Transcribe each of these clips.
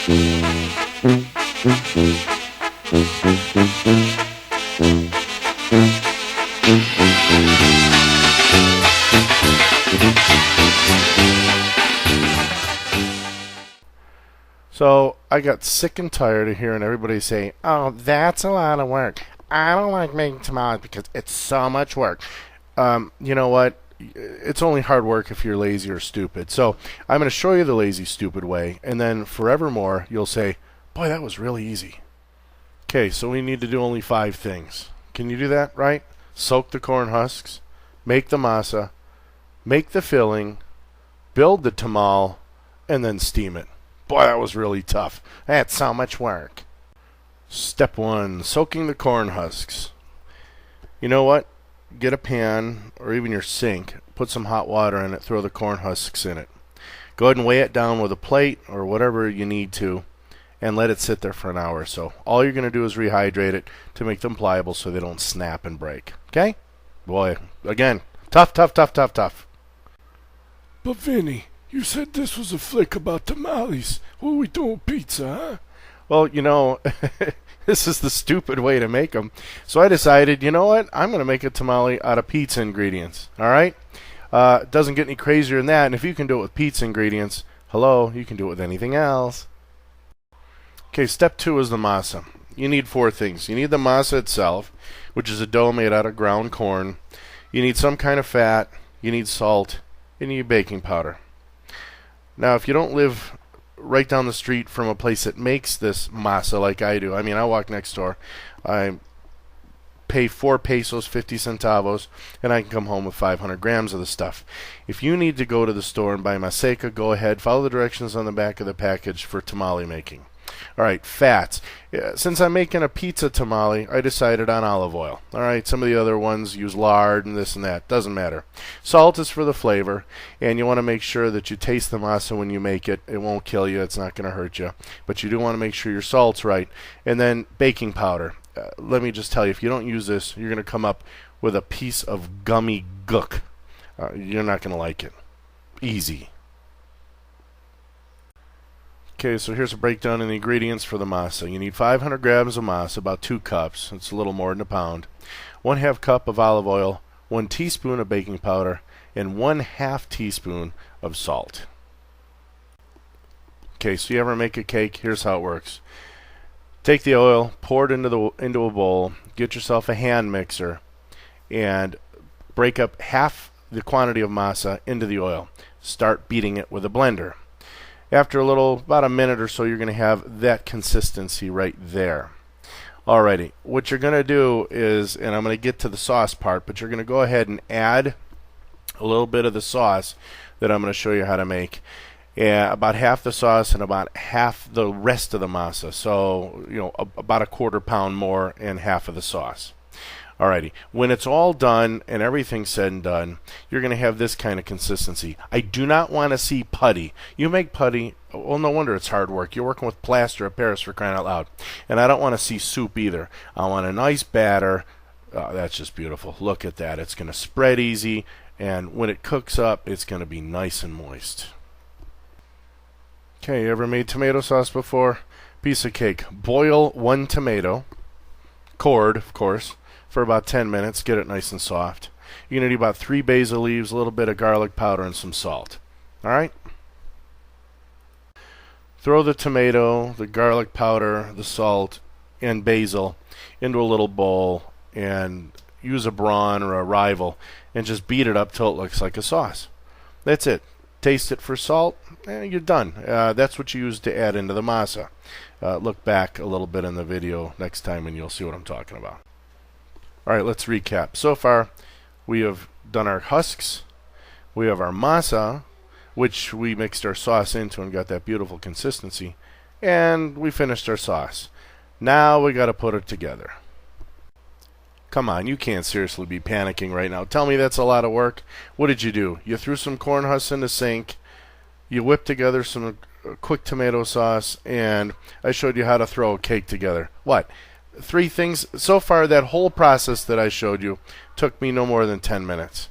So I got sick and tired of hearing everybody say, "Oh, that's a lot of work. I don't like making tamales because it's so much work." You know what? It's only hard work if you're lazy or stupid. So I'm going to show you the lazy, stupid way, and then forevermore you'll say, "Boy, that was really easy." Okay, so we need to do only 5 things. Can you do that, right? Soak the corn husks, make the masa, make the filling, build the tamal, and then steam it. Boy, that was really tough. That's so much work. Step 1, soaking the corn husks. You know what? Get a pan or even your sink, put some hot water in it, throw the corn husks in it. Go ahead and weigh it down with a plate or whatever you need to, and let it sit there for an hour or so. All you're going to do is rehydrate it to make them pliable so they don't snap and break. Okay? Boy, again, tough, tough, tough, tough, tough. But Vinny, you said this was a flick about tamales. What are we doing, pizza, huh? Well, you know, this is the stupid way to make them. So I decided, you know what? I'm going to make a tamale out of pizza ingredients. All right? It doesn't get any crazier than that. And if you can do it with pizza ingredients, hello, you can do it with anything else. Okay, step 2 is the masa. You need 4 things. You need the masa itself, which is a dough made out of ground corn. You need some kind of fat. You need salt. And you need baking powder. Now, if you don't live right down the street from a place that makes this masa like I do, I mean, I walk next door, I pay 4 pesos, 50 centavos, and I can come home with 500 grams of the stuff. If you need to go to the store and buy maseca, go ahead, follow the directions on the back of the package for tamale making. All right, fats. Since I'm making a pizza tamale, I decided on olive oil. All right, some of the other ones use lard and this and that. Doesn't matter. Salt is for the flavor, and you want to make sure that you taste the masa when you make it. It won't kill you. It's not going to hurt you. But you do want to make sure your salt's right. And then baking powder. Let me just tell you, if you don't use this, you're going to come up with a piece of gummy gook. You're not going to like it. Easy. Okay, so here's a breakdown of the ingredients for the masa. You need 500 grams of masa, about 2 cups. It's a little more than a pound. 1/2 cup of olive oil, 1 teaspoon of baking powder, and 1/2 teaspoon of salt. Okay, so you ever make a cake? Here's how it works. Take the oil, pour it into a bowl, get yourself a hand mixer, and break up half the quantity of masa into the oil. Start beating it with a blender. After about a minute or so, you're going to have that consistency right there. Alrighty, what you're going to do is, and I'm going to get to the sauce part, but you're going to go ahead and add a little bit of the sauce that I'm going to show you how to make. About half the sauce and about half the rest of the masa. So, you know, about a 1/4 pound more and half of the sauce. Alrighty, when it's all done and everything's said and done, you're going to have this kind of consistency. I do not want to see putty. You make putty, well, no wonder it's hard work. You're working with plaster of Paris, for crying out loud. And I don't want to see soup either. I want a nice batter. That's just beautiful. Look at that. It's going to spread easy, and when it cooks up, it's going to be nice and moist. Okay, you ever made tomato sauce before? Piece of cake. Boil 1 tomato, cored, of course, for about 10 minutes. Get it nice and soft. You're going to need about 3 basil leaves, a little bit of garlic powder, and some salt. Alright? Throw the tomato, the garlic powder, the salt, and basil into a little bowl, and use a brawn or a rival, and just beat it up till it looks like a sauce. That's it. Taste it for salt, and you're done. That's what you use to add into the masa. Look back a little bit in the video next time and you'll see what I'm talking about. Alright, let's recap. So far, we have done our husks, we have our masa, which we mixed our sauce into and got that beautiful consistency, and we finished our sauce. Now we got to put it together. Come on, you can't seriously be panicking right now. Tell me that's a lot of work. What did you do? You threw some corn husks in the sink, you whipped together some quick tomato sauce, and I showed you how to throw a cake together. What? 3 things? So far, that whole process that I showed you took me no more than 10 minutes.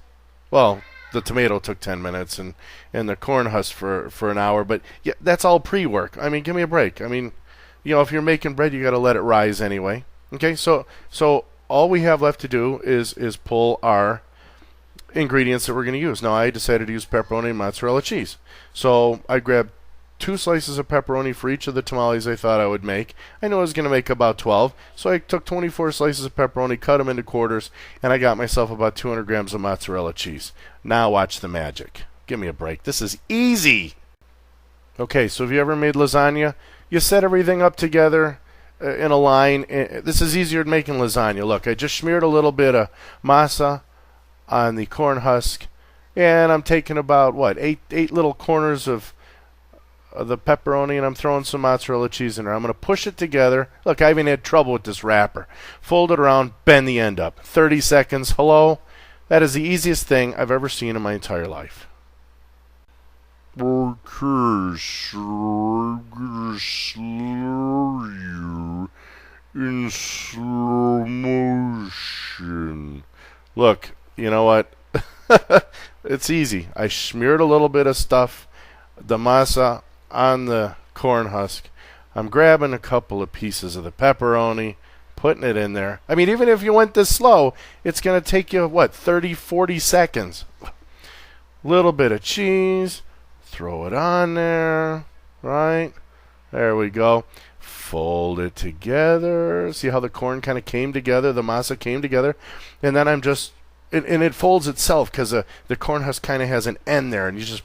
Well, the tomato took 10 minutes, and the corn husk for an hour. But yeah, that's all pre-work. I mean, give me a break. I mean, if you're making bread, you got to let it rise anyway. Okay, so all we have left to do is pull our ingredients that we're going to use. Now, I decided to use pepperoni and mozzarella cheese. So I grabbed 2 slices of pepperoni for each of the tamales I thought I would make. I knew I was going to make about 12, so I took 24 slices of pepperoni, cut them into quarters, and I got myself about 200 grams of mozzarella cheese. Now watch the magic. Give me a break. This is easy. Okay, so have you ever made lasagna? You set everything up together in a line. This is easier than making lasagna. Look, I just smeared a little bit of masa on the corn husk, and I'm taking about, eight little corners of the pepperoni, and I'm throwing some mozzarella cheese in there. I'm going to push it together. Look, I even had trouble with this wrapper. Fold it around, bend the end up. 30 seconds. Hello? That is the easiest thing I've ever seen in my entire life. Okay, so I'm gonna slow you in slow motion. Look, you know what? It's easy. I smeared a little bit of stuff, the masa, on the corn husk. I'm grabbing a couple of pieces of the pepperoni, putting it in there. I mean, even if you went this slow, it's going to take you, 30, 40 seconds. Little bit of cheese. Throw it on there. Right? There we go. Fold it together. See how the corn kind of came together? The masa came together. And then I'm just... And it folds itself because the corn husk kind of has an end there. And you just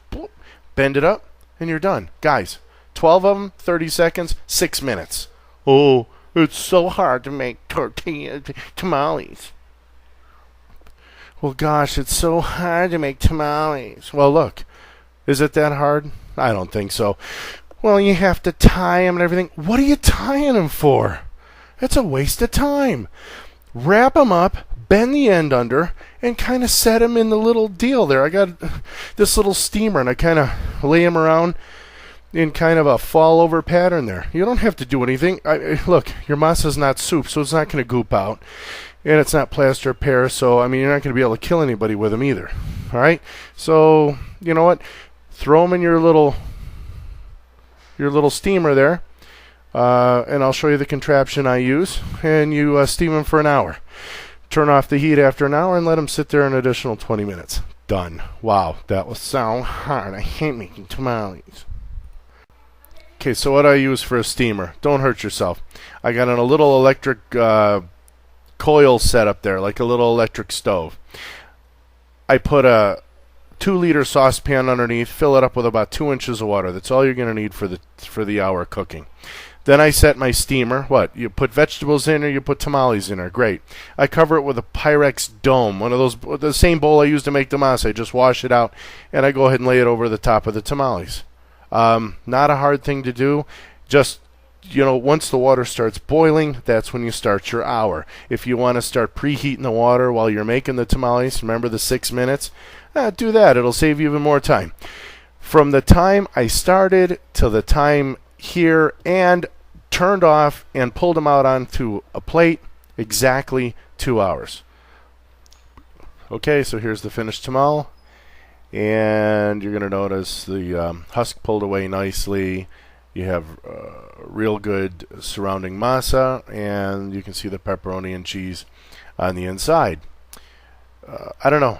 bend it up. And you're done. Guys, 12 of them, 30 seconds, 6 minutes. Oh, it's so hard to make tortilla tamales. Well, gosh, it's so hard to make tamales. Well, look, is it that hard? I don't think so. Well, you have to tie them and everything. What are you tying them for? It's a waste of time. Wrap them up, bend the end under, and kind of set them in the little deal there. I got this little steamer, and I kind of lay them around in kind of a fall-over pattern there. You don't have to do anything. Look, your masa's not soup, so it's not going to goop out. And it's not plaster of Paris, so, I mean, you're not going to be able to kill anybody with them either. All right? So, you know what? Throw them in your little steamer there. And I'll show you the contraption I use. And you steam them for an hour. Turn off the heat after an hour and let them sit there an additional 20 minutes. Done. Wow, that was so hard. I hate making tamales. Okay, so what I use for a steamer. Don't hurt yourself. I got a little electric coil set up there, like a little electric stove. I put a 2-liter saucepan underneath, fill it up with about 2 inches of water. That's all you're going to need for the hour cooking. Then I set my steamer. What? You put vegetables in or you put tamales in there. Great. I cover it with a Pyrex dome, one of those, the same bowl I used to make the masa. I just wash it out, and I go ahead and lay it over the top of the tamales. Not a hard thing to do. Just, once the water starts boiling, that's when you start your hour. If you want to start preheating the water while you're making the tamales, remember the 6 minutes? Do that. It'll save you even more time. From the time I started till the time here and turned off and pulled them out onto a plate, exactly 2 hours. Okay, so here's the finished tamal. And you're going to notice the husk pulled away nicely. You have real good surrounding masa, and you can see the pepperoni and cheese on the inside. I don't know.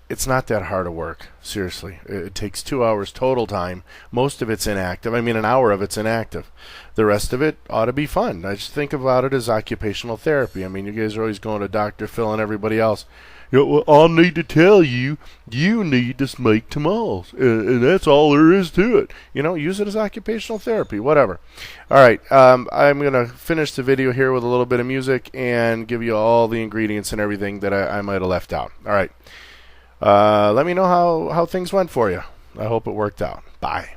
It's not that hard of work. Seriously. It takes 2 hours total time. Most of it's inactive. I mean, an hour of it's inactive. The rest of it ought to be fun. I just think about it as occupational therapy. I mean, you guys are always going to Dr. Phil and everybody else. Well, I need to tell you, you need to make tamales. And that's all there is to it. Use it as occupational therapy, whatever. All right, I'm going to finish the video here with a little bit of music and give you all the ingredients and everything that I might have left out. All right. Let me know how things went for you. I hope it worked out. Bye.